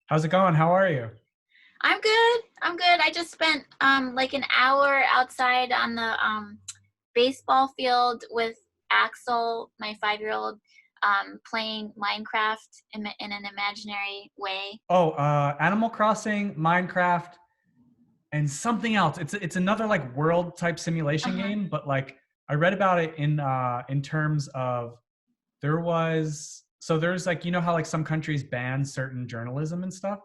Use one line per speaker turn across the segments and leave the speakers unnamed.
How's it going? How are you?
I'm good. I'm good. I just spent like an hour outside on the baseball field with Axel, my 5-year-old, playing Minecraft in an imaginary way.
Oh, Animal Crossing, Minecraft, and something else. It's another like world type simulation
Uh-huh.
game, but like I read about it in terms of there's like how like some countries ban certain journalism and stuff.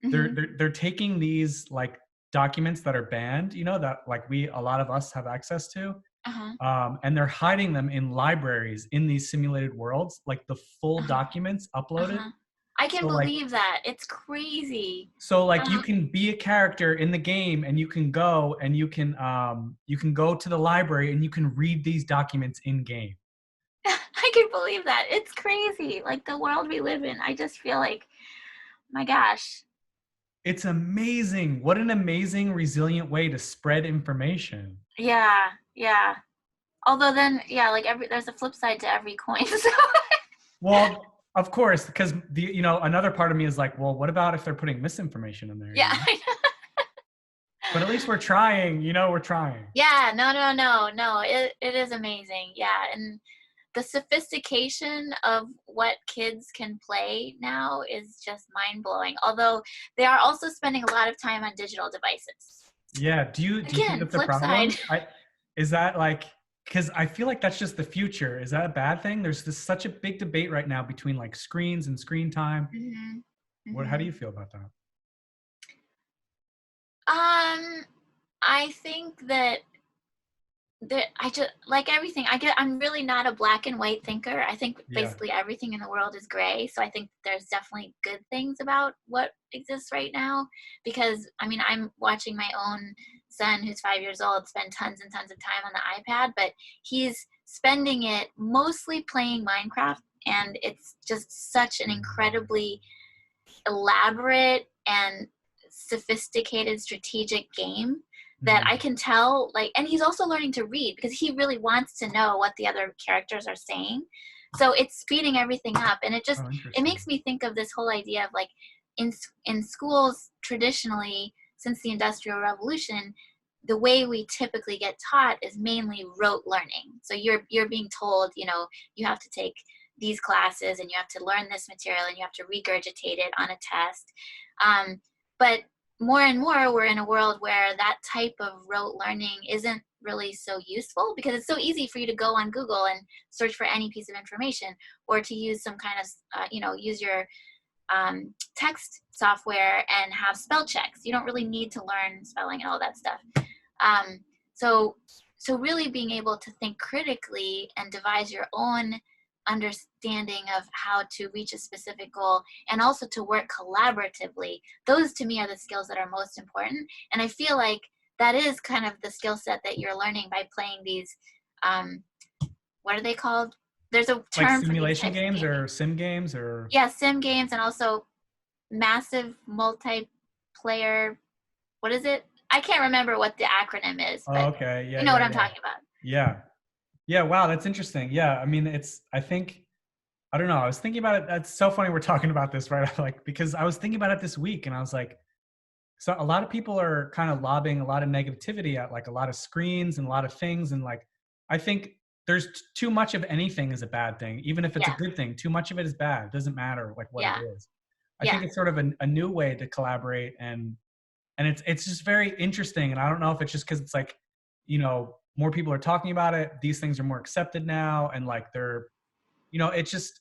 They're
Hmm.
they're they're taking these like documents that are banned, that like a lot of us have access to,
Uh-huh.
and they're hiding them in libraries in these simulated worlds, like the full
Uh-huh.
documents uploaded.
Uh-huh. I can
So like
believe that. It's crazy.
you
Um,
can be a character in the game and you can go and you can go to the library and you can read these documents in game.
I can believe that. It's crazy. Like the world we live in. I just feel like, my gosh.
It's amazing. What an amazing resilient way to spread information.
Yeah, yeah. Although then, yeah, like there's a flip side to every coin. So
Well, of course, because another part of me is like, well, what about if they're putting misinformation in there,
yeah.
But at least we're trying, we're trying.
Yeah, no, no, no, no. It is amazing. Yeah, and the sophistication of what kids can play now is just mind-blowing. Although they are also spending a lot of time on digital devices.
Yeah. Do you think
Again,
that's a
flip side.
problem? Is that like, because I feel like that's just the future. Is that a bad thing? There's such a big debate right now between like screens and screen time.
Hmm.
How do
Hmm.
you feel about that?
Um, I think that I just like everything. I'm really not a black and white thinker. I think
Yeah.
basically everything in the world is gray. So I think there's definitely good things about what exists right now, because I mean, I'm watching my own son who's 5 years old spend tons and tons of time on the iPad, but he's spending it mostly playing Minecraft, and it's just such an incredibly elaborate and sophisticated strategic game that I
Mhm.
can tell, like, and he's also learning to read because he really wants to know what the other characters are saying. So it's speeding everything up, and
Oh,
it
interesting.
makes me think of this whole idea of like in schools traditionally since the Industrial Revolution, the way we typically get taught is mainly rote learning. So you're being told, you have to take these classes and you have to learn this material and you have to regurgitate it on a test. Um, but more and more, we're in a world where that type of rote learning isn't really so useful because it's so easy for you to go on Google and search for any piece of information, or to use some kind of, use your text software and have spell checks. You don't really need to learn spelling and all that stuff. Um, so, so really being able to think critically and devise your own understanding of how to reach a specific goal, and also to work collaboratively, those to me are the skills that are most important. And I feel like that is kind of the skill set that you're learning by playing these, um, what are they called? There's a
Like
term for these
simulation
types of
games
gaming.
or sim games or.
Yeah, sim games, and also massive multiplayer, what is it? I can't remember what the acronym is,
Oh,
but
okay. Yeah,
you know what
yeah,
I'm
yeah.
talking about.
Yeah. Yeah. Wow, that's interesting. Yeah. I mean, I think, I don't know. I was thinking about it. That's so funny we're talking about this, right? Like, because I was thinking about it this week and I was like, so a lot of people are kind of lobbing a lot of negativity at like a lot of screens and a lot of things. And like, I think there's too much of anything is a bad thing. Even if it's a
Yeah,
good thing, too much of it is bad. It doesn't matter like what it
yeah,
is. I
yeah.
think it's sort of a new way to collaborate, and it's just very interesting. And I don't know if it's just because it's like, more people are talking about it. These things are more accepted now. And like it's just,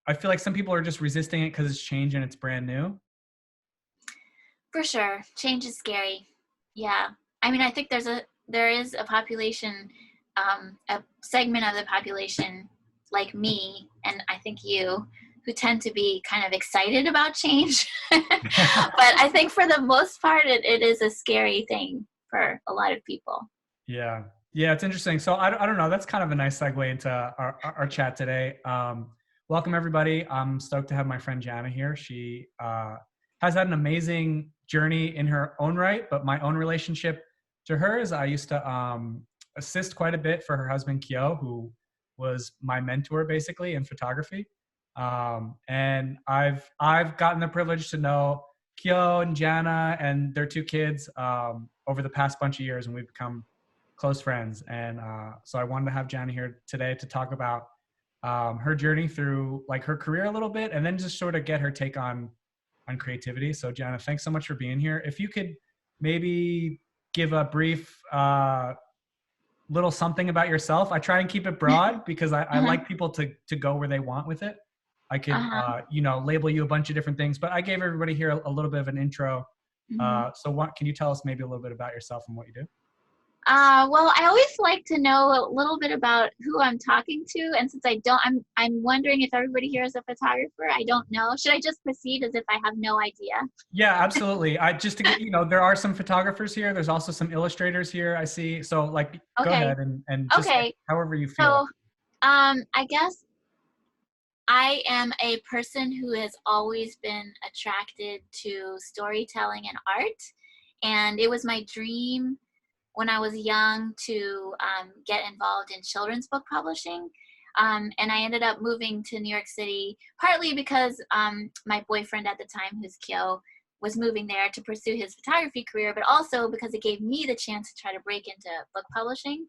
I feel like some people are just resisting it because it's change and it's brand new.
For sure. Change is scary. Yeah. I mean, I think there is a population, a segment of the population like me, and I think you, who tend to be kind of excited about change. But I think for the most part, it is a scary thing for a lot of people.
Yeah. Yeah, it's interesting. So I don't know. That's kind of a nice segue into our chat today. Welcome, everybody. I'm stoked to have my friend Janna here. She has had an amazing journey in her own right, but my own relationship to her is I used to assist quite a bit for her husband, Kyo, who was my mentor basically in photography. And I've gotten the privilege to know Kyo and Janna and their two kids over the past bunch of years, and we've become close friends. And so I wanted to have Janna here today to talk about her journey through like her career a little bit, and then just sort of get her take on creativity. So Janna, thanks so much for being here. If you could maybe give a brief little something about yourself. I try and keep it broad because I
Uh-huh.
like people to go where they want with it. I could,
Uh-huh.
label you a bunch of different things, but I gave everybody here a little bit of an intro.
Hmm.
So what, can you tell us maybe a little bit about yourself and what you do?
Well, I always like to know a little bit about who I'm talking to, and since I don't, I'm wondering if everybody here is a photographer. I don't know. Should I just proceed as if I have no idea?
Yeah, absolutely. I just to get, there are some photographers here. There's also some illustrators here I see. So like, go
Okay.
ahead and just like
Okay.
however you feel like.
So, I guess I am a person who has always been attracted to storytelling and art, and it was my dream when I was young to get involved in children's book publishing. And I ended up moving to New York City partly because my boyfriend at the time, who's Kyo, was moving there to pursue his photography career, but also because it gave me the chance to try to break into book publishing,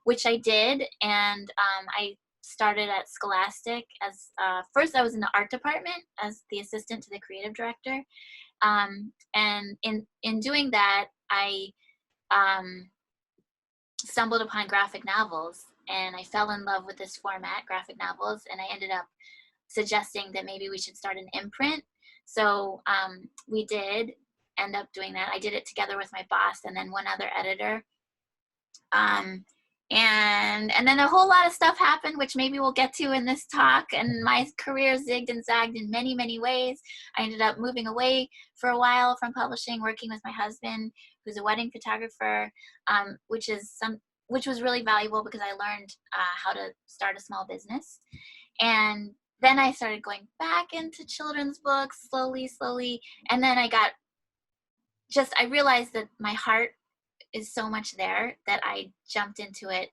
which I did. And I started at Scholastic as first I was in the art department as the assistant to the creative director. And in doing that, I um, stumbled upon graphic novels, and I fell in love with this format, graphic novels, and I ended up suggesting that maybe we should start an imprint. So we did end up doing that. I did it together with my boss and then one other editor. Um, and then a whole lot of stuff happened, which maybe we'll get to in this talk. And my career zigged and zagged in many, many ways. I ended up moving away for a while from publishing, working with my husband, who's a wedding photographer, which was really valuable because I learned how to start a small business. And then I started going back into children's books slowly, slowly. And then I realized that my heart is so much there that I jumped into it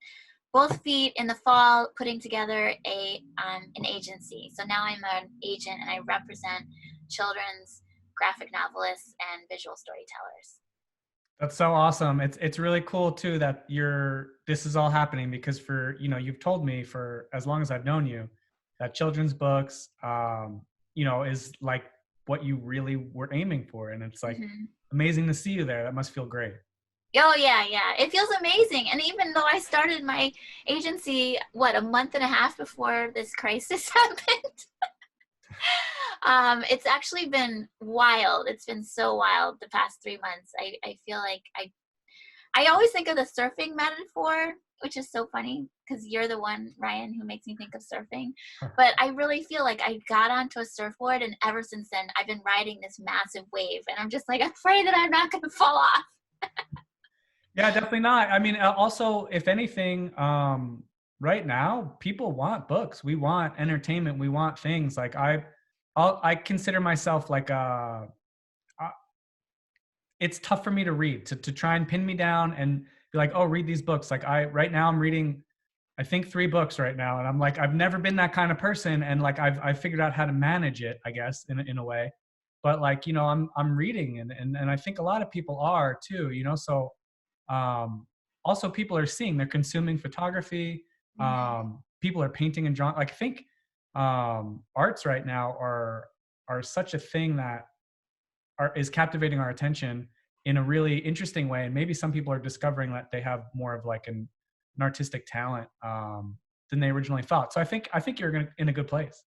both feet in the fall, putting together an agency. So now I'm an agent and I represent children's graphic novelists and visual storytellers.
That's so awesome. It's really cool too that this is all happening because for, you've told me for as long as I've known you that children's books is like what you really were aiming for, and it's like
Mm-hmm.
amazing to see you there. That must feel great.
Oh yeah, yeah. It feels amazing. And even though I started my agency, a month and a half before this crisis happened, it's actually been wild. It's been so wild the past 3 months. I feel like I always think of the surfing metaphor, which is so funny because you're the one, Ryan, who makes me think of surfing. But I really feel like I got onto a surfboard, and ever since then, I've been riding this massive wave, and I'm just like afraid that I'm not going to fall off.
Yeah, definitely not. I mean, also, if anything, right now, people want books. We want entertainment. We want things like I consider myself like it's tough for me to read, to try and pin me down and be like, oh, read these books. Like right now I'm reading, I think 3 books right now. And I'm like, I've never been that kind of person. And like, I've figured out how to manage it, I guess, in a way. But like, I'm reading and I think a lot of people are too, so also people are seeing, they're consuming photography.
Mm-hmm.
People are painting and drawing. Like I think arts right now are such a thing that is captivating our attention in a really interesting way. And maybe some people are discovering that they have more of like an artistic talent than they originally thought. So I think you're in a good place.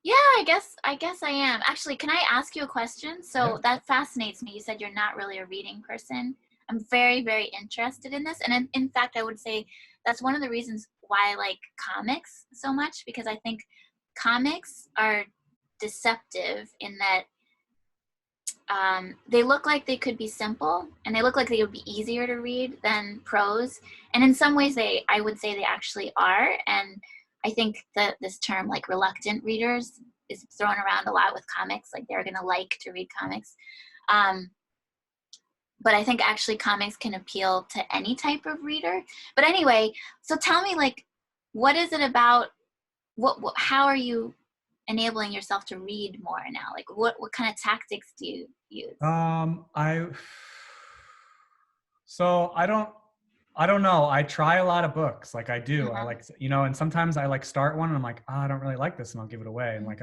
Yeah, I guess I am. Actually, can I ask you a question?
Yeah.
So that fascinates me. You said you're not really a reading person. I'm very, very interested in this. And in fact, I would say that's one of the reasons why I like comics so much, because I think comics are deceptive in that they look like they could be simple, and they look like they would be easier to read than prose. And in some ways, I would say they actually are. And I think that this term, like reluctant readers, is thrown around a lot with comics. Like they're going to like to read comics. Um, but I think actually comics can appeal to any type of reader. But anyway, so tell me, like, what is it about? How are you? enabling yourself to read more now? Like what kind of tactics do you use?
I so I don't know. I try a lot of books. Like I do. I
Uh-huh.
like, you know, and sometimes I like start one and I'm like, oh, I don't really like this and I'll give it away. And like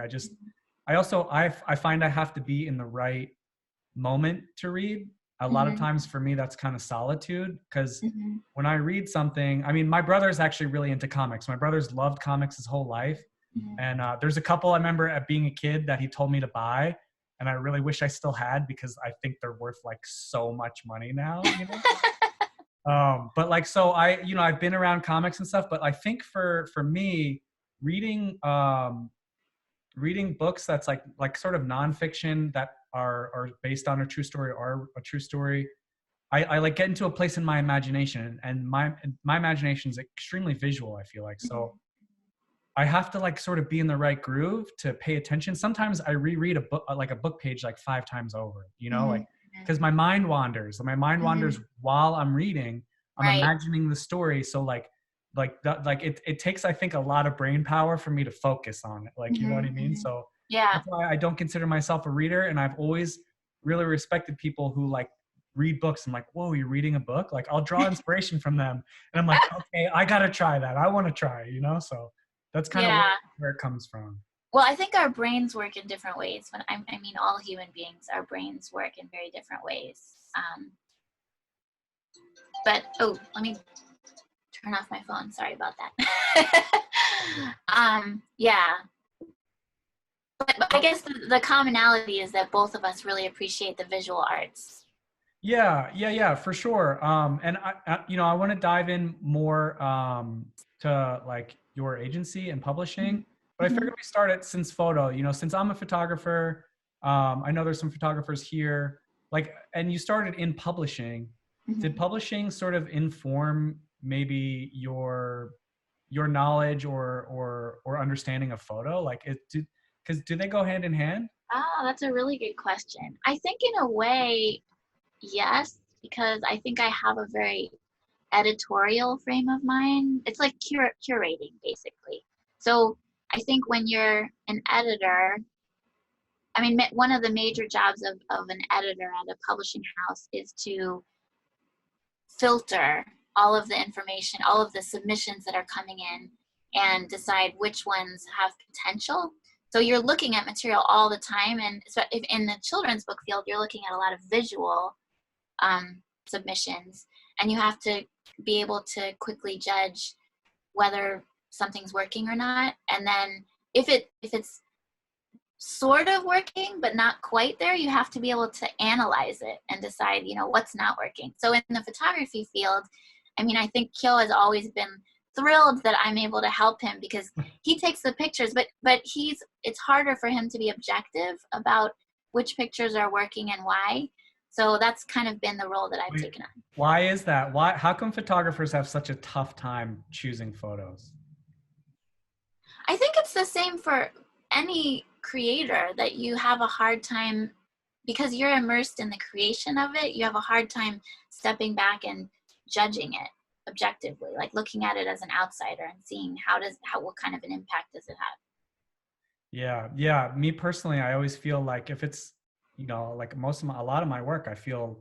I also I find I have to be in the right moment to read. A lot of
Mm-hmm.
times for me that's kind of solitude, because
Mm-hmm.
when I read something, I mean, my brother's actually really into comics. My brother's loved comics his whole life.
Mm-hmm.
And there's a couple I remember at being a kid that he told me to buy. And I really wish I still had, because I think they're worth like so much money now, you know? But like, so I, you know, I've been around comics and stuff, but I think for me, reading, reading books that's like sort of nonfiction that are based on a true story or a true story, I like get into a place in my imagination, and my imagination is extremely visual, I feel like. So I have to like sort of be in the right groove to pay attention. Sometimes I reread a book, like a book page, like 5 times over, you know,
Mm-hmm.
like, because my mind wanders. My mind
Mm-hmm.
wanders while I'm reading. I'm
Right.
imagining the story. So like that, like it takes, I think, a lot of brain power for me to focus on it. Like, you know what
Mm-hmm.
I mean?
Mm-hmm.
So
Yeah.
that's why I don't consider myself a reader. And I've always really respected people who like read books. I'm like, whoa, you're reading a book? Like I'll draw inspiration from them. And I'm like, okay, I got to try that. I want to try, you know? So that's kind of
Yeah.
where it comes from.
Well, I think our brains work in different ways. I mean, all human beings, our brains work in very different ways. But oh, let me turn off my phone. Sorry about that. Yeah. But I guess the commonality is that both of us really appreciate the visual arts.
Yeah, for sure. And you know, I want to dive in more to like your agency and publishing, but I
Mm-hmm.
figured we start at Since Photo. You know, since I'm a photographer, I know there's some photographers here. Like, and you started in publishing. Did
Mm-hmm.
publishing sort of inform maybe your knowledge or understanding of photo? Like, because do they go hand in hand?
Oh, that's a really good question. I think in a way, yes, because I think I have a very editorial frame of mind. It's like curating, basically. So I think when you're an editor, I mean, one of the major jobs of an editor at a publishing house is to filter all of the information, all of the submissions that are coming in, and decide which ones have potential. So you're looking at material all the time, and so if in the children's book field, you're looking at a lot of visual submissions, and you have to be able to quickly judge whether something's working or not. And then if it's sort of working but not quite there, you have to be able to analyze it and decide, you know, what's not working. So in the photography field, I mean, I think Kyo has always been thrilled that I'm able to help him, because he takes the pictures, but it's harder for him to be objective about which pictures are working and why. So that's kind of been the role that I've
Wait,
taken on.
why is that? Why? How come photographers have such a tough time choosing photos?
I think it's the same for any creator, that you have a hard time, because you're immersed in the creation of it, you have a hard time stepping back and judging it objectively, like looking at it as an outsider and seeing what kind of an impact does it have.
Yeah. Me personally, I always feel like if it's, you know, like a lot of my work, I feel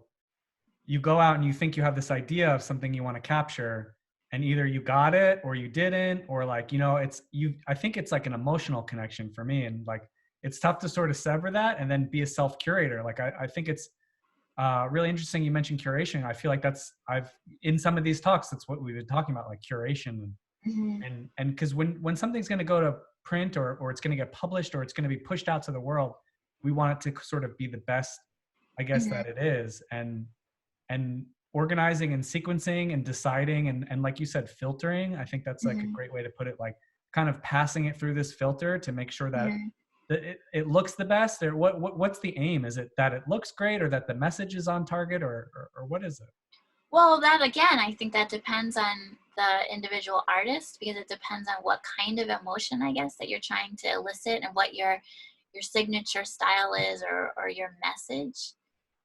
you go out and you think you have this idea of something you want to capture, and either you got it or you didn't, or like, you know, I think it's like an emotional connection for me. And like, it's tough to sort of sever that and then be a self curator. Like, I think it's really interesting. You mentioned curation. I feel like in some of these talks, that's what we've been talking about, like curation.
Mm-hmm.
And because when something's going to go to print, or it's going to get published, or it's going to be pushed out to the world, we want it to sort of be the best, I guess,
Mm-hmm.
that it is. And organizing and sequencing and deciding and like you said, filtering, I think that's like a
Mm-hmm.
great way to put it, like kind of passing it through this filter to make sure that
Mm-hmm.
it looks the best. Or what's the aim? Is it that it looks great, or that the message is on target, or what is it?
Well, that again, I think that depends on the individual artist, because it depends on what kind of emotion, I guess, that you're trying to elicit, and what your signature style is, or your message.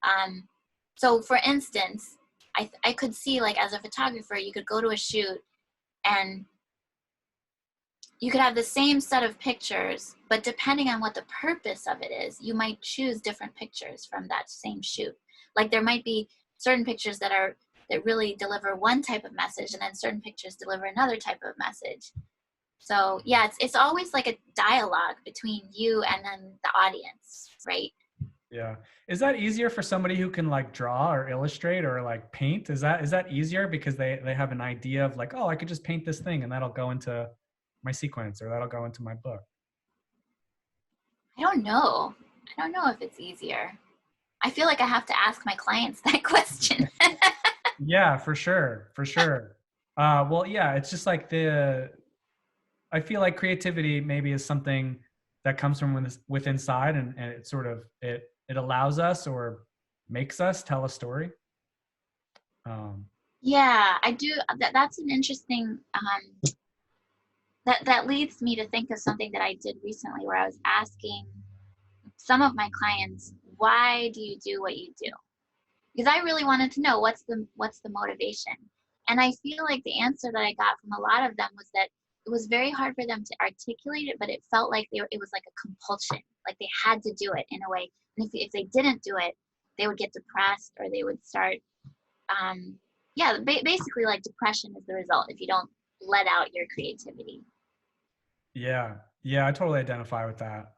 Um, so for instance, I could see, like, as a photographer, you could go to a shoot and you could have the same set of pictures, but depending on what the purpose of it is, you might choose different pictures from that same shoot. Like there might be certain pictures that really deliver one type of message, and then certain pictures deliver another type of message. So yeah, it's always like a dialogue between you and then the audience, right?
Yeah. Is that easier for somebody who can like draw or illustrate or like paint? Is that easier because they have an idea of like, oh, I could just paint this thing and that'll go into my sequence or that'll go into my book?
I don't know. I don't know if it's easier. I feel like I have to ask my clients that question.
Yeah, for sure. For sure. Well, yeah, it's just like I feel like creativity maybe is something that comes from within inside, and it sort of it allows us or makes us tell a story. Um,
Yeah, I do. That's an interesting. That leads me to think of something that I did recently, where I was asking some of my clients, "Why do you do what you do?" Because I really wanted to know what's the motivation. And I feel like the answer that I got from a lot of them was that it was very hard for them to articulate it, but it felt like it was like a compulsion, like they had to do it in a way. And if they didn't do it, they would get depressed, or they would start, um, yeah, basically like depression is the result if you don't let out your creativity.
yeah, yeah, I totally identify with that.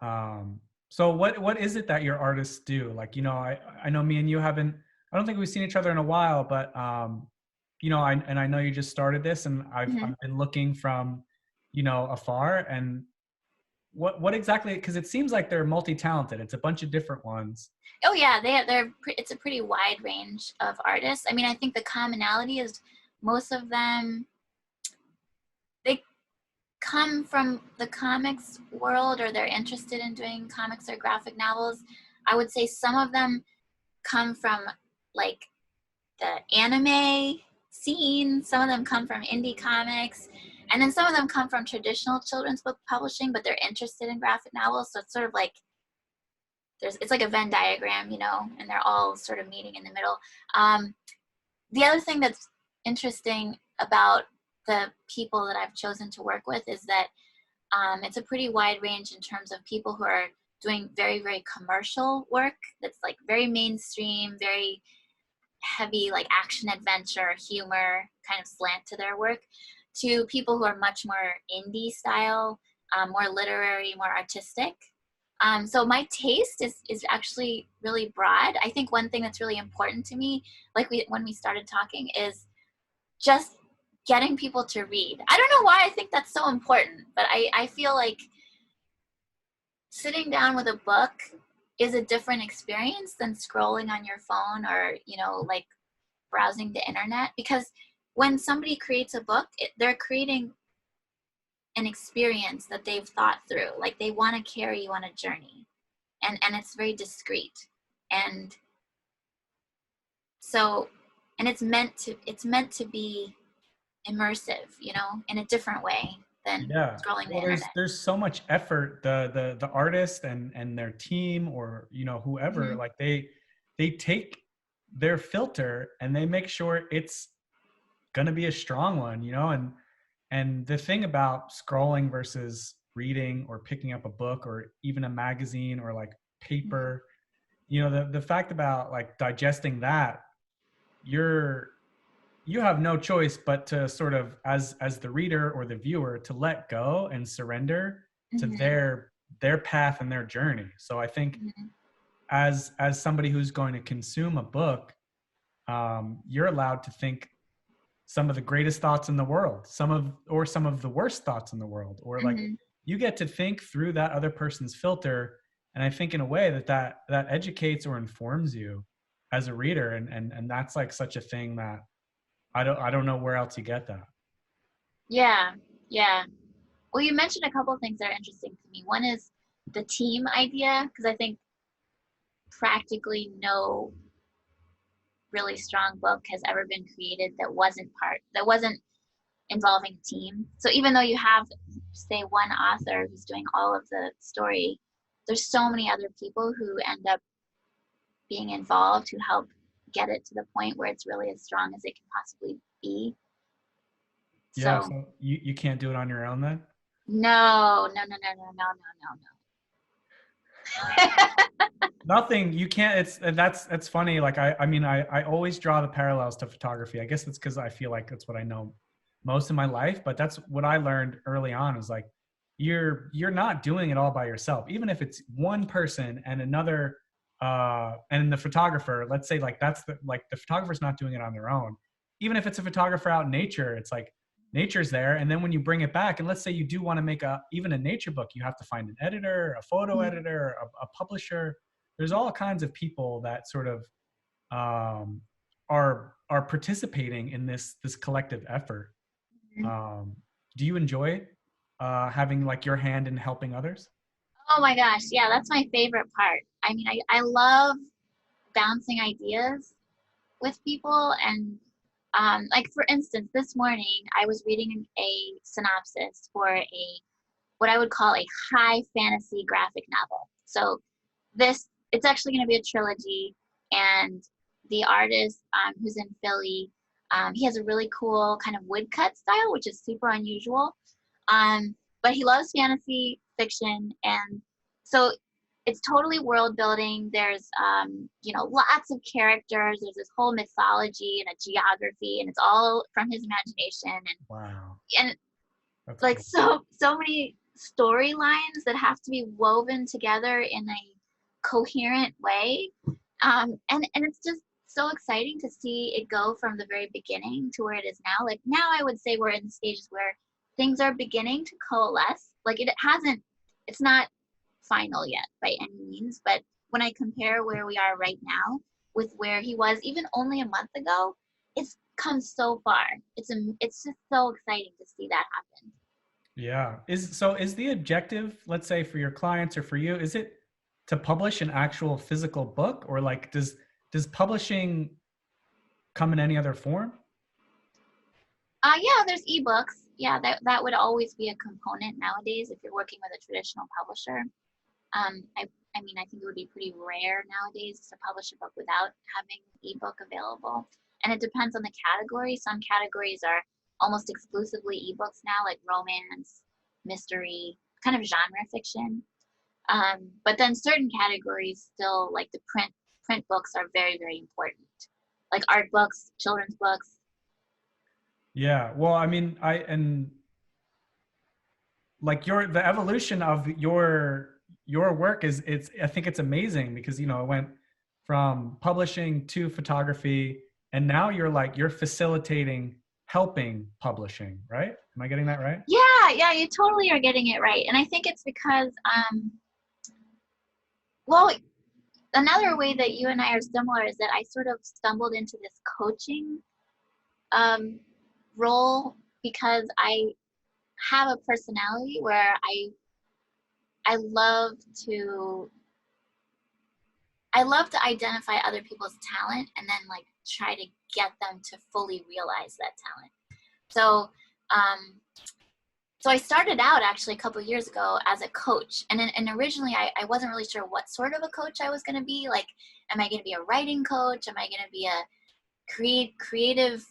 So what is it that your artists do? Like, I know me and you haven't. I don't think we've seen each other in a while, but I know you just started this, and
Hmm.
I've been looking from, afar. And what exactly? Because it seems like they're multi-talented. It's a bunch of different ones.
Oh yeah, it's a pretty wide range of artists. I mean, I think the commonality is most of them, they come from the comics world, or they're interested in doing comics or graphic novels. I would say some of them come from like the anime scene, some of them come from indie comics, and then some of them come from traditional children's book publishing, but they're interested in graphic novels. So it's sort of like it's like a Venn diagram, and they're all sort of meeting in the middle. Um, the other thing that's interesting about the people that I've chosen to work with is that it's a pretty wide range in terms of people who are doing very, very commercial work that's like very mainstream, very heavy, like action adventure, humor kind of slant to their work, to people who are much more indie style, more literary, more artistic. So my taste is actually really broad. I think one thing that's really important to me, like when we started talking, is just getting people to read. I don't know why I think that's so important, but I feel like sitting down with a book is a different experience than scrolling on your phone, or like browsing the internet, because when somebody creates a book, they're creating an experience that they've thought through. Like they want to carry you on a journey, and it's very discreet, and so and it's meant to be immersive, in a different way than
Yeah.
scrolling the
Well,
internet.
there's so much effort. The artist and their team, or whoever,
Hmm.
like they take their filter and they make sure it's gonna be a strong one, and the thing about scrolling versus reading or picking up a book or even a magazine or like
Hmm.
paper, the fact about like digesting that, you're you have no choice but to sort of, as the reader or the viewer, to let go and surrender to
Hmm.
their path and their journey. So I think
Hmm.
as somebody who's going to consume a book, you're allowed to think some of the greatest thoughts in the world, some of the worst thoughts in the world, or like
Hmm.
you get to think through that other person's filter. And I think in a way that educates or informs you as a reader, and that's like such a thing that I don't know where else you get that.
Yeah, yeah. Well, you mentioned a couple of things that are interesting to me. One is the team idea, because I think practically no really strong book has ever been created that wasn't involving a team. So even though you have, say, one author who's doing all of the story, there's so many other people who end up being involved, who help get it to the point where it's really as strong as it can possibly be.
Yeah,
So
so you can't do it on your own then?
No, no, no, no, no, no, no, no, no.
Nothing, you can't, that's funny. Like I mean, I always draw the parallels to photography. I guess it's because I feel like that's what I know most of my life, but that's what I learned early on is like, you're not doing it all by yourself. Even if it's one person and another, and the photographer, let's say like that's like the photographer's not doing it on their own. Even if it's a photographer out in nature, it's like nature's there. And then when you bring it back, and let's say you do want to make even a nature book, you have to find an editor, a photo
Mhm.
editor, a publisher. There's all kinds of people that sort of are participating in this collective effort.
Mhm.
Um, do you enjoy having like your hand in helping others?
Oh my gosh, yeah, that's my favorite part. I mean, I love bouncing ideas with people, and like for instance, this morning I was reading a synopsis for a what I would call a high fantasy graphic novel. So this it's actually going to be a trilogy, and the artist who's in Philly, he has a really cool kind of woodcut style, which is super unusual. But he loves fantasy fiction, and so it's totally world building. There's lots of characters. There's this whole mythology and a geography, and it's all from his imagination,
Wow,
and
that's
like
cool.
so many storylines that have to be woven together in a coherent way. And it's just so exciting to see it go from the very beginning to where it is now. Like now I would say we're in the stages where things are beginning to coalesce. Like it hasn't it's not final yet by any means, but when I compare where we are right now with where he was even only a month ago, it's come so far. It's just so exciting to see that happen.
Yeah. Is the objective, let's say for your clients or for you, is it to publish an actual physical book, or like does publishing come in any other form?
Yeah, there's ebooks. Yeah, that would always be a component nowadays if you're working with a traditional publisher. I mean, I think it would be pretty rare nowadays to publish a book without having an ebook available. And it depends on the category. Some categories are almost exclusively ebooks now, like romance, mystery, kind of genre fiction. But then certain categories still, like the print books, are very, very important, like art books, children's books.
Yeah. Well, I mean, and like the evolution of your work is, it's, I think it's amazing because it went from publishing to photography, and now you're facilitating, helping publishing, right? Am I getting that right?
Yeah, yeah, you totally are getting it right. And I think it's because, well, another way that you and I are similar is that I sort of stumbled into this coaching um, role because I have a personality where I love to I love to identify other people's talent and then like try to get them to fully realize that talent. So um, so I started out actually a couple of years ago as a coach, and originally I wasn't really sure what sort of a coach I was going to be. Like, am I going to be a writing coach? Am I going to be a creative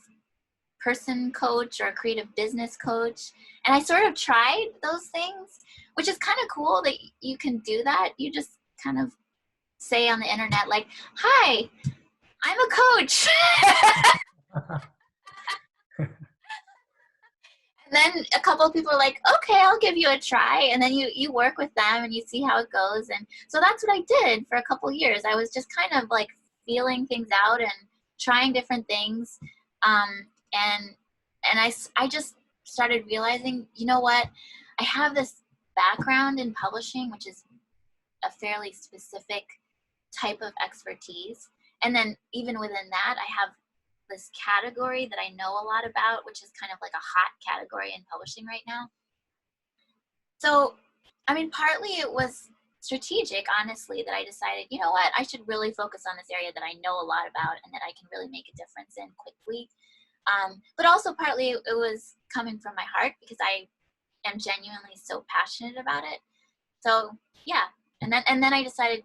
person coach or a creative business coach? And I sort of tried those things, which is kind of cool that you can do that. You just kind of say on the internet like, "Hi, I'm a coach." And then a couple of people are like, okay, I'll give you a try. And then you work with them and you see how it goes. And so that's what I did for a couple of years. I was just kind of like feeling things out and trying different things. Um, and I just started realizing, you know what? I have this background in publishing, which is a fairly specific type of expertise. And then even within that, I have this category that I know a lot about, which is kind of like a hot category in publishing right now. So, I mean, partly it was strategic, honestly, that I decided, you know what, I should really focus on this area that I know a lot about and that I can really make a difference in quickly. But also partly it was coming from my heart because I am genuinely so passionate about it. So yeah, and then I decided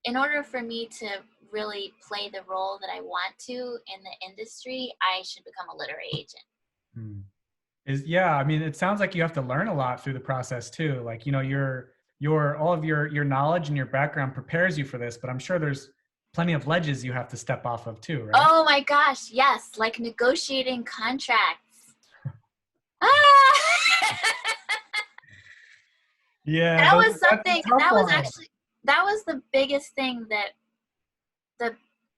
in order for me to really play the role that I want to in the industry, I should become a literary agent.
Hmm. is, yeah, I mean, it sounds like you have to learn a lot through the process too. Like, you know, your all of your knowledge and your background prepares you for this, but I'm sure there's plenty of ledges you have to step off of too, right?
Oh my gosh, yes, like negotiating contracts. Ah!
Yeah,
That was
that's a
something
tough
that was
one.
actually that was the biggest thing the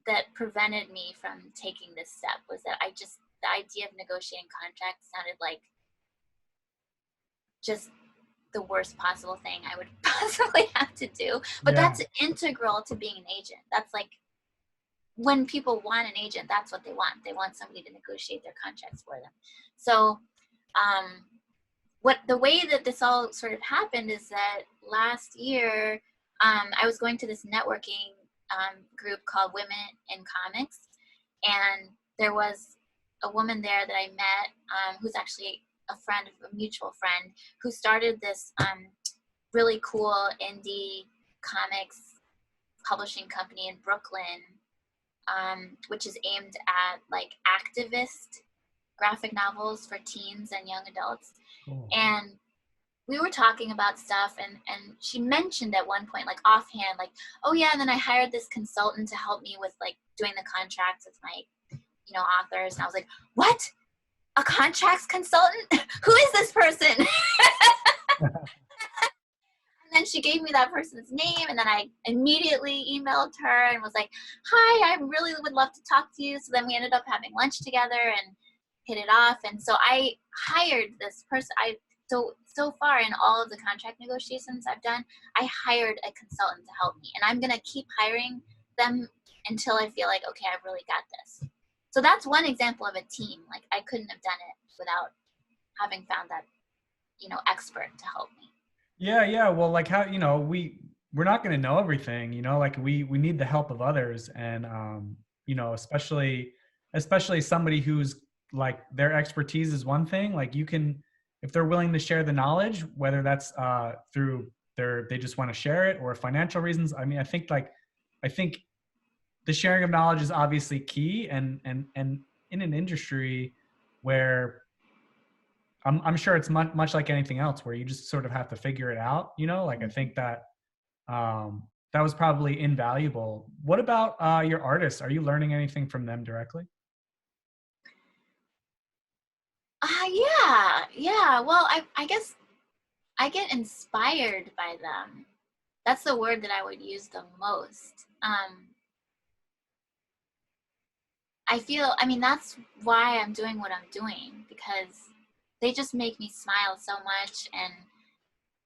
that prevented me from taking this step, was that the idea of negotiating contracts sounded like just the worst possible thing I would possibly have to do. But
Yeah,
that's integral to being an agent. That's like, when people want an agent, that's what they want. They want somebody to negotiate their contracts for them. So, um, what the way that this all sort of happened is that last year, I was going to this networking group called Women in Comics, and there was a woman there that I met, who's actually a friend of a mutual friend, who started this really cool indie comics publishing company in Brooklyn, which is aimed at like activist graphic novels for teens and young adults.
cool.
And we were talking about stuff, and she mentioned at one point, like offhand, like, oh yeah, and then I hired this consultant to help me with like doing the contracts with my, authors. And I was like, what? A contracts consultant? Who is this person? And then she gave me that person's name, and then I immediately emailed her and was like, hi, I really would love to talk to you. So then we ended up having lunch together and hit it off. And so I hired this person. So far in all of the contract negotiations I've done, I hired a consultant to help me. And I'm going to keep hiring them until I feel like, okay, I've really got this. So that's one example of a team. Like, I couldn't have done it without having found that, expert to help me.
Yeah, yeah. Well, like how, we're not going to know everything, like we need the help of others. And, especially somebody who's like their expertise is one thing, like you can, if they're willing to share the knowledge, whether that's through they just want to share it or financial reasons. I mean, I think the sharing of knowledge is obviously key, and in an industry where I'm sure it's much like anything else where you just sort of have to figure it out, like I think that that was probably invaluable. What about your artists? Are you learning anything from them directly?
Yeah, yeah. Well, I guess I get inspired by them. That's the word that I would use the most. I mean, that's why I'm doing what I'm doing, because they just make me smile so much, and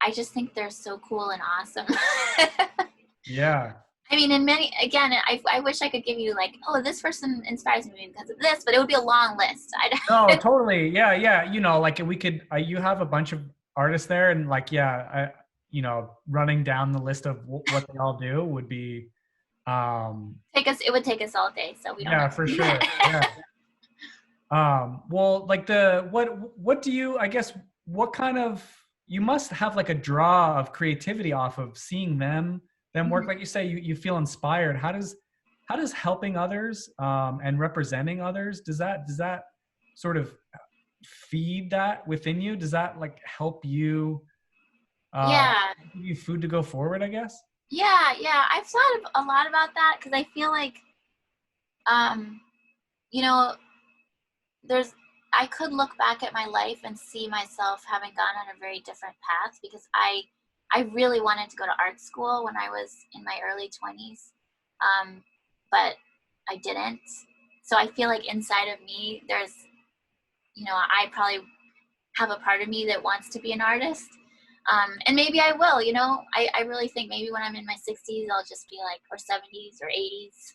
I just think they're so cool and awesome.
Yeah.
I mean, again, I wish I could give you like, oh, this person inspires me because of this, but it would be a long list.
No, totally. Yeah, yeah. Like we could, you have a bunch of artists there, and like, yeah, running down the list of what they all do would be,
it would take us all day, so we don't
yeah,
have to
for
do
sure. Yeah.
that.
Well, like what do you, I guess, what kind of, you must have like a draw of creativity off of seeing them work. Like you say, you feel inspired. How does helping others, and representing others, does that sort of feed that within you? Does that like help you, uh,
Yeah,
give you food to go forward, I guess?
yeah. I've thought a lot about that, because I feel like, um, you know, there's I could look back at my life and see myself having gone on a very different path, because I really wanted to go to art school when I was in my early 20s, but I didn't. So I feel like inside of me, I probably have a part of me that wants to be an artist. And maybe I will, I really think maybe when I'm in my 60s, I'll just be like, or 70s or 80s,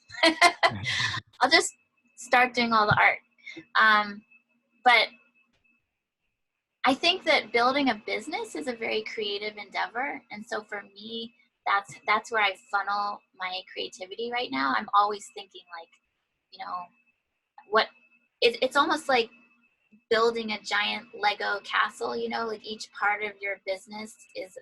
I'll just start doing all the art. But I think that building a business is a very creative endeavor. And so for me, that's where I funnel my creativity right now. I'm always thinking like, you know, what it's almost like building a giant Lego castle, like each part of your business is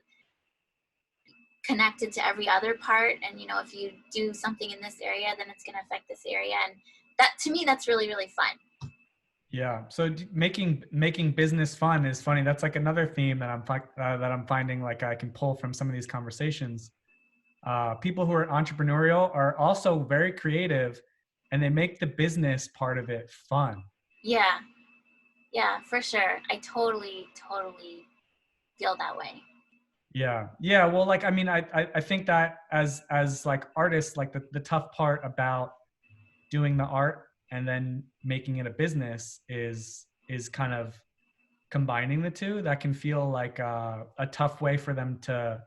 connected to every other part. And, if you do something in this area, then it's going to affect this area. And that, to me, that's really, really fun.
Yeah. So making business fun is funny. That's like another theme that that I'm finding like I can pull from some of these conversations. People who are entrepreneurial are also very creative, and they make the business part of it fun.
Yeah, yeah, for sure. I totally, totally feel that way.
Yeah. Yeah. Well, like, I mean, I think that as like artists, like the tough part about doing the art and then making it a business is kind of combining the two. That can feel like a tough way for them to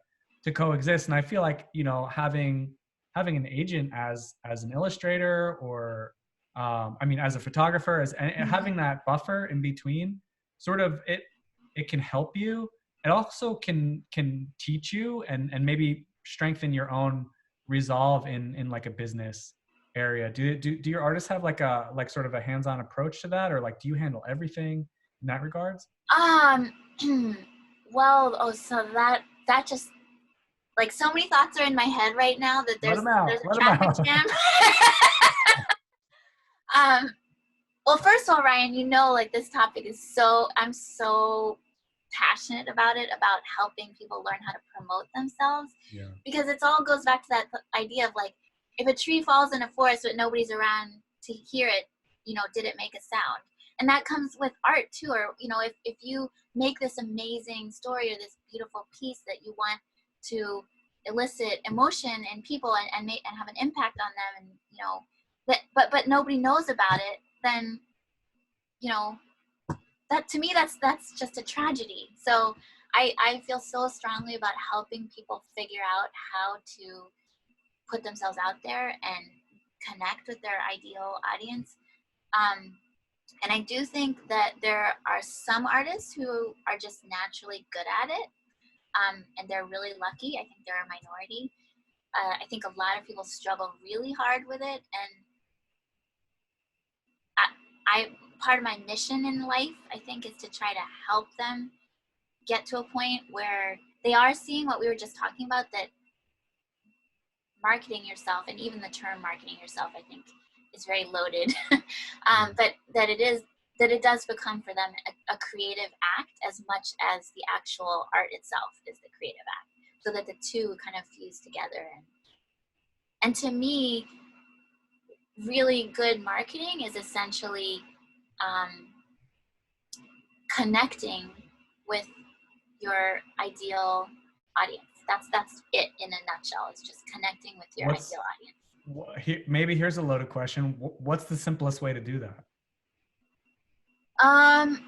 coexist. And I feel like, you know, having an agent as an illustrator, or I mean, as a photographer, as and
Mhm.
having that buffer in between, sort of it can help you. It also can teach you and maybe strengthen your own resolve in like a business area. Do your artists have like a like sort of a hands-on approach to that, or like do you handle everything in that regards?
Um, well, oh, so that just like so many thoughts are in my head right now that
Let
there's
them out.
there's a
Let them
traffic
out.
jam. um, well, first of all, Ryan, you know, like this topic is I'm so passionate about it, about helping people learn how to promote themselves,
Yeah.
because it's all goes back to that idea of like, if a tree falls in a forest but nobody's around to hear it, you know, did it make a sound? And that comes with art too. Or, you know, if you make this amazing story or this beautiful piece that you want to elicit emotion in people and have an impact on them, and you know that, but nobody knows about it, then, you know, that to me, that's just a tragedy. So I feel so strongly about helping people figure out how to put themselves out there and connect with their ideal audience. um, and I do think that there are some artists who are just naturally good at it, and they're really lucky. I think they're a minority. I think a lot of people struggle really hard with it, and I part of my mission in life, I think, is to try to help them get to a point where they are seeing what we were just talking about, that marketing yourself, and even the term marketing yourself, I think, is very loaded. But that it does become for them a creative act as much as the actual art itself is the creative act, so that the two kind of fuse together. And to me, really good marketing is essentially um, connecting with your ideal audience. That's it in a nutshell. It's just connecting with your
What's
ideal audience.
maybe here's a loaded question. What's the simplest way to do that?
Um,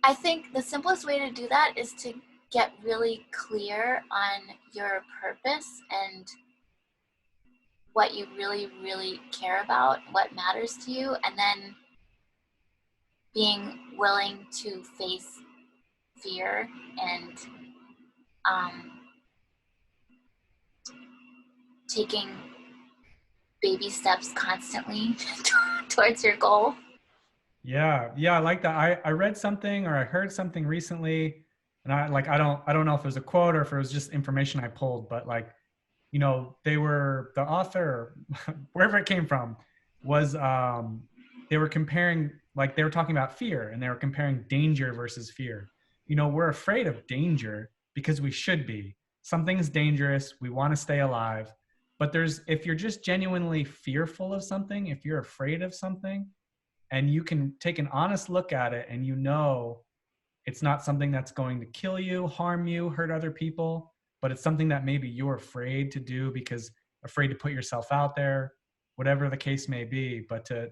I think the simplest way to do that is to get really clear on your purpose and what you really, really care about, what matters to you, and then being willing to face fear and um, taking baby steps constantly towards your goal.
Yeah, yeah, I like that. I read something or I heard something recently, and I don't know if it was a quote or if it was just information I pulled, but like, you know, they were the author, wherever it came from, was they were comparing, like they were talking about fear, and they were comparing danger versus fear. You know, we're afraid of danger because we should be. Something's dangerous, we want to stay alive. But there's if you're just genuinely fearful of something, if you're afraid of something, and you can take an honest look at it, and you know it's not something that's going to kill you, harm you, hurt other people, but it's something that maybe you're afraid to do because afraid to put yourself out there, whatever the case may be. But to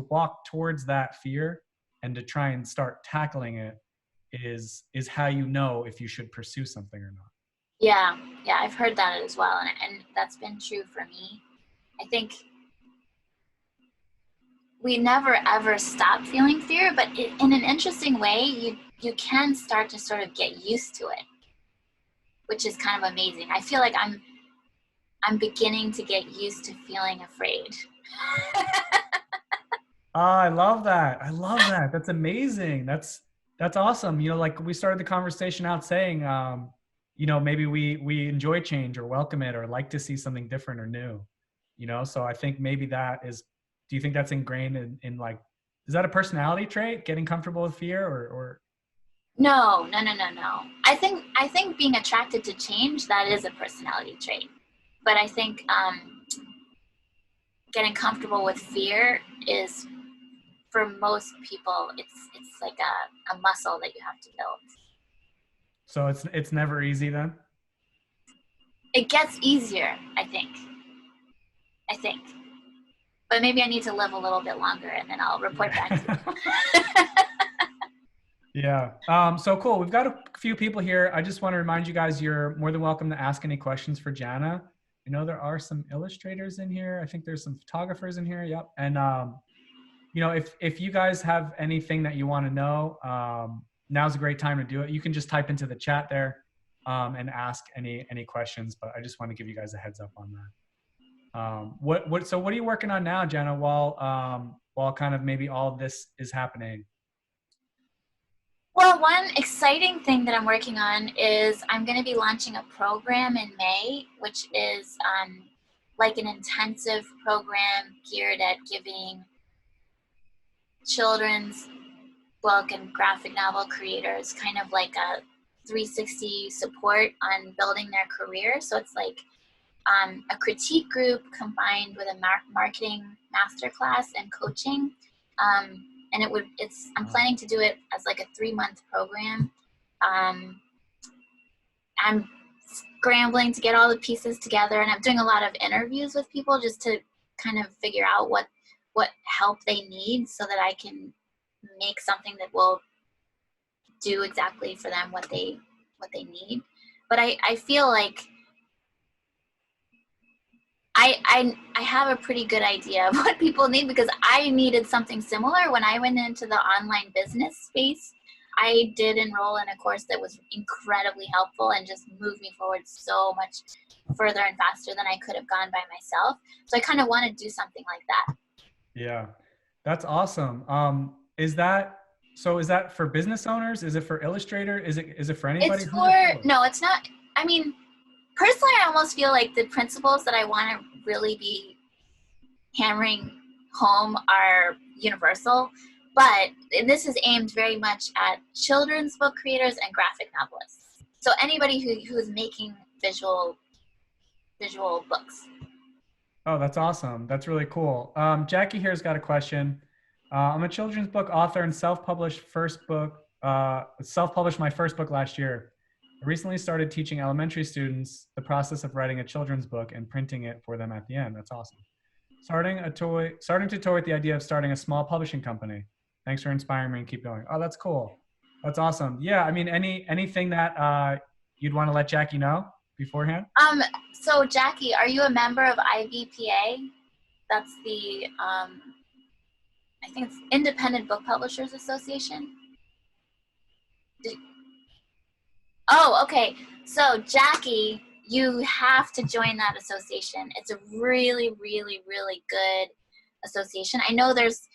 walk towards that fear and to try and start tackling it is how you know if you should pursue something or not.
Yeah, yeah, I've heard that as well, and that's been true for me. I think we never ever stop feeling fear, but in an interesting way, you can start to sort of get used to it, which is kind of amazing. I feel like I'm beginning to get used to feeling afraid.
Ah, I love that. I love that. That's amazing. That's awesome. You know, like we started the conversation out saying, you know, maybe we enjoy change or welcome it or like to see something different or new. You know, so I think maybe that is. Do you think that's ingrained in like is that a personality trait, getting comfortable with fear, or?
No. I think being attracted to change, that is a personality trait. But I think getting comfortable with fear is, for most people, it's like a muscle that you have to build.
So it's never easy then?
It gets easier, I think. But maybe I need to live a little bit longer, and then I'll report back to
Yeah.
you.
Yeah. So cool. We've got a few people here. I just want to remind you guys, you're more than welcome to ask any questions for Janna. I know there are some illustrators in here. I think there's some photographers in here. Yep. And if you guys have anything that you want to know, now's a great time to do it. You can just type into the chat there and ask any questions. But I just want to give you guys a heads up on that. So what are you working on now, Janna, while kind of maybe all of this is happening?
Well, one exciting thing that I'm working on is I'm going to be launching a program in May, which is like an intensive program geared at giving children's book and graphic novel creators kind of like a 360 support on building their career. So it's like a critique group combined with a marketing masterclass and coaching. And I'm planning to do it as like a 3-month program. I'm scrambling to get all the pieces together, and I'm doing a lot of interviews with people just to kind of figure out what help they need, so that I can make something that will do exactly for them what they need. But I feel like I have a pretty good idea of what people need, because I needed something similar when I went into the online business space. I did enroll in a course that was incredibly helpful and just moved me forward so much further and faster than I could have gone by myself. So I kind of want to do something like that.
Yeah, that's awesome. Is that for business owners? Is it for illustrator? Is it for anybody?
No, it's not. I mean, personally, I almost feel like the principles that I want to really be hammering home are universal, but this is aimed very much at children's book creators and graphic novelists. So anybody who is making visual books.
Oh, that's awesome. That's really cool. Jackie here's got a question. I'm a children's book author and self-published my first book last year. I recently started teaching elementary students the process of writing a children's book and printing it for them at the end. That's awesome. Starting to toy with the idea of starting a small publishing company. Thanks for inspiring me and keep going. Oh, that's cool. That's awesome. Yeah, I mean, anything that you'd want to let Jackie know beforehand?
So Jackie, are you a member of IBPA? That's the I think it's Independent Book Publishers Association. Oh, okay. So Jackie, you have to join that association. It's a really, really, really good association. I know there's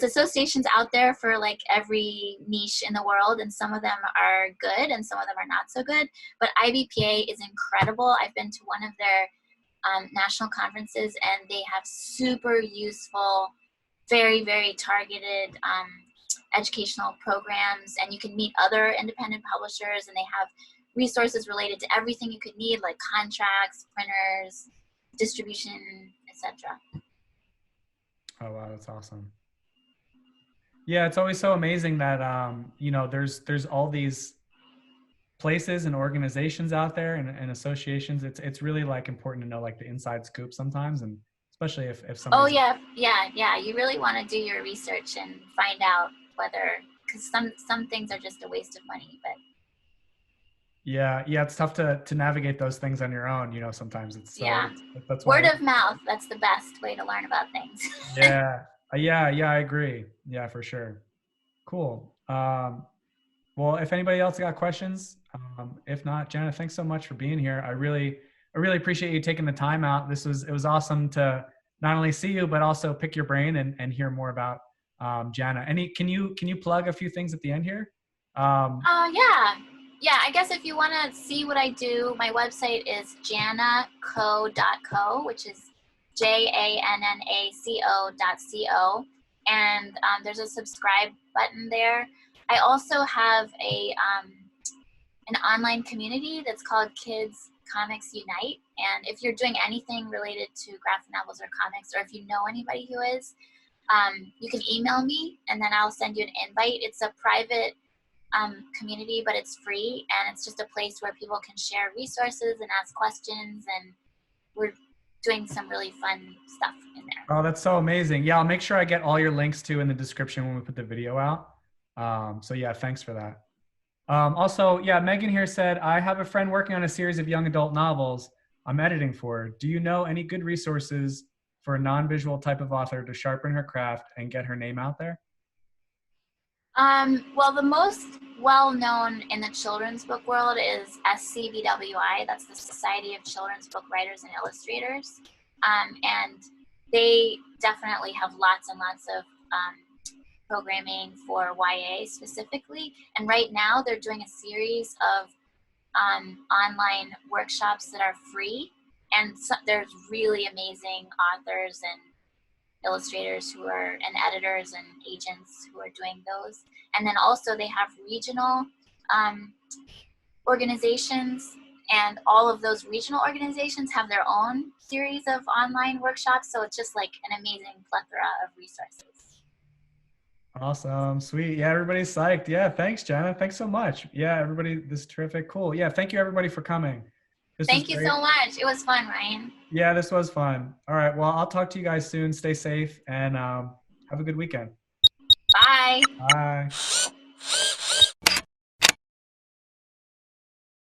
associations out there for like every niche in the world, and some of them are good and some of them are not so good. But IBPA is incredible. I've been to one of their national conferences, and they have super useful, very, very targeted educational programs, and you can meet other independent publishers, and they have resources related to everything you could need, like contracts, printers, distribution, etc.
Oh wow, that's awesome. Yeah, it's always so amazing that there's all these places and organizations out there and associations. It's really like important to know like the inside scoop sometimes, and especially if somebody.
Oh yeah. You really want to do your research and find out whether, because some things are just a waste of money, but.
Yeah, it's tough to navigate those things on your own. Sometimes it's
that's word of mouth. That's the best way to learn about things.
Yeah, I agree. Yeah, for sure. Cool. Well, if anybody else got questions, if not, Janna, thanks so much for being here. I really appreciate you taking the time out. It was awesome to not only see you, but also pick your brain and hear more about Janna. Can you plug a few things at the end here?
Yeah, I guess if you want to see what I do, my website is jannaco.co, which is JANNACO.co. and there's a subscribe button there. I also have an online community that's called Kids Comics Unite. And if you're doing anything related to graphic novels or comics, or if you know anybody who is, you can email me and then I'll send you an invite. It's a private community, but it's free, and it's just a place where people can share resources and ask questions, and we're doing some really fun stuff in there.
Oh, that's so amazing. Yeah, I'll make sure I get all your links too in the description when we put the video out. So yeah, thanks for that. Also, yeah, Megan here said, I have a friend working on a series of young adult novels I'm editing for. Do you know any good resources for a non-visual type of author to sharpen her craft and get her name out there?
Well, the most well-known in the children's book world is SCBWI. That's the Society of Children's Book Writers and Illustrators. And they definitely have lots and lots of programming for YA specifically. And right now they're doing a series of online workshops that are free. And so, there's really amazing authors and illustrators who are, and editors and agents who are doing those. And then also they have regional organizations, and all of those regional organizations have their own series of online workshops. So it's just like an amazing plethora of resources.
Awesome. Sweet. Yeah, everybody's psyched. Yeah, thanks, Janna. Thanks so much. Yeah, everybody, this is terrific. Cool. Yeah, thank you everybody for coming.
Thank you so much. It was fun, Ryan.
Yeah, this was fun. All right. Well, I'll talk to you guys soon. Stay safe and have a good weekend.
Bye.
Bye.